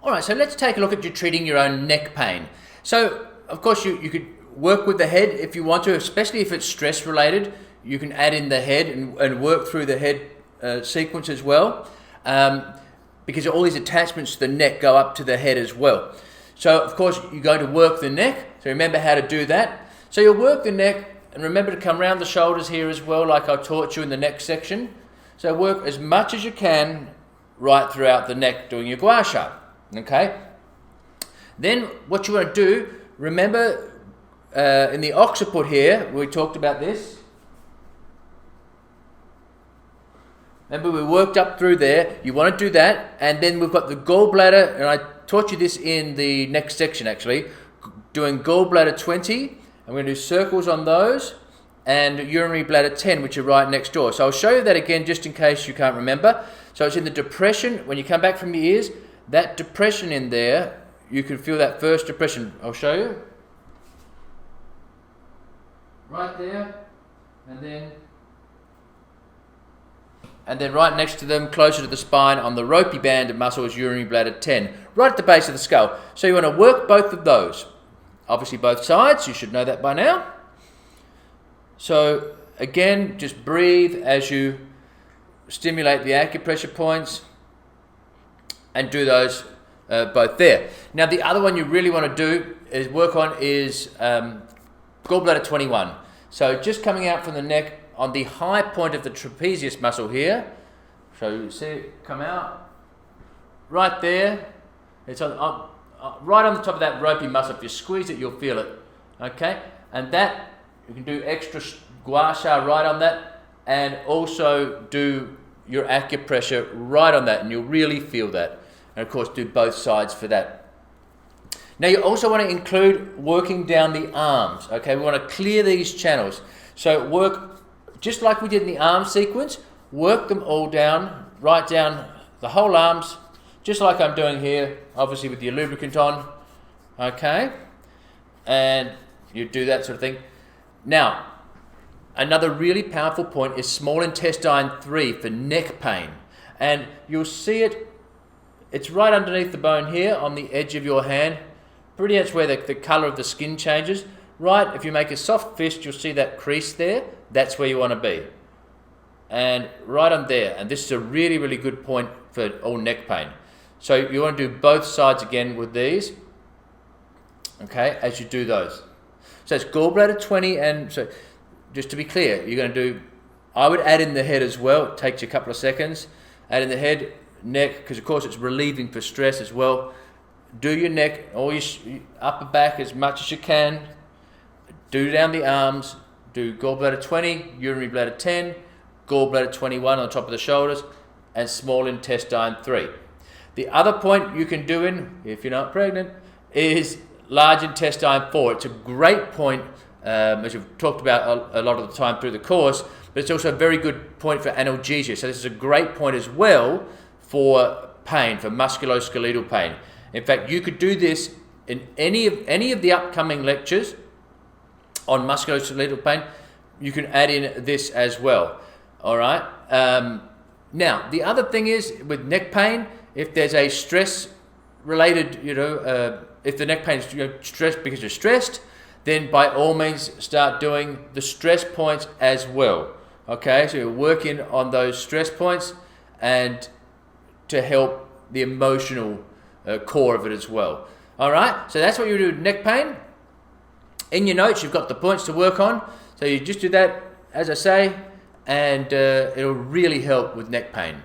All right, so let's take a look at you treating your own neck pain. So, of course, you could work with the head if you want to, especially if it's stress related. You can add in the head and work through the head sequence as well, because all these attachments to the neck go up to the head as well. So, of course, you're going to work the neck. So remember how to do that. So you'll work the neck, and remember to come around the shoulders here as well, like I taught you in the neck section. So work as much as you can right throughout the neck doing your gua sha. Okay? Then what you want to do, remember in the occiput here, we talked about this. Remember we worked up through there. You want to do that. And then we've got the gallbladder, and I taught you this in the next section actually, doing gallbladder 20. I'm going to do circles on those, and urinary bladder 10, which are right next door. So I'll show you that again just in case you can't remember. So it's in the depression. When you come back from your ears, that depression in there, you can feel that first depression. I'll show you. Right there, and then right next to them, closer to the spine, on the ropey band of muscle is urinary bladder 10, right at the base of the skull. So you want to work both of those. Obviously both sides, you should know that by now. So again, just breathe as you stimulate the acupressure points and do those both there. Now the other one you really want to do is work on is gallbladder 21. So just coming out from the neck on the high point of the trapezius muscle here. So you see it come out right there. It's on right on the top of that ropey muscle. If you squeeze it, you'll feel it. Okay, and that you can do extra gua sha right on that, and also do your acupressure right on that, and you'll really feel that. And of course, do both sides for that. Now you also want to include working down the arms. Okay, we want to clear these channels. So work just like we did in the arm sequence. Work them all down, right down the whole arms, just like I'm doing here, obviously with your lubricant on. Okay, and you do that sort of thing. Now, another really powerful point is small intestine 3 for neck pain, and you'll see it. It's right underneath the bone here on the edge of your hand, pretty much where the color of the skin changes. Right, if you make a soft fist, you'll see that crease there. That's where you want to be. And right on there. And this is a really, really good point for all neck pain. So you want to do both sides again with these. Okay, as you do those. So it's gallbladder 20, and so just to be clear, you're going to do, I would add in the head as well. It takes you a couple of seconds. Add in the head, neck, because of course it's relieving for stress as well. Do your neck, all your upper back as much as you can. Do down the arms, do gallbladder 20, urinary bladder 10, gallbladder 21 on top of the shoulders, and small intestine 3. The other point you can do in, if you're not pregnant, is large intestine 4. It's a great point, as we've talked about a lot of the time through the course, but it's also a very good point for analgesia. So this is a great point as well for pain, for musculoskeletal pain. In fact, you could do this in any of the upcoming lectures on musculoskeletal pain. You can add in this as well. All right. Now, the other thing is with neck pain, if there's a stress-related, if the neck pain is stressed because you're stressed, then by all means start doing the stress points as well. Okay, so you're working on those stress points and to help the emotional core of it as well. All right, so that's what you do with neck pain. In your notes, you've got the points to work on. So you just do that, as I say, and it'll really help with neck pain.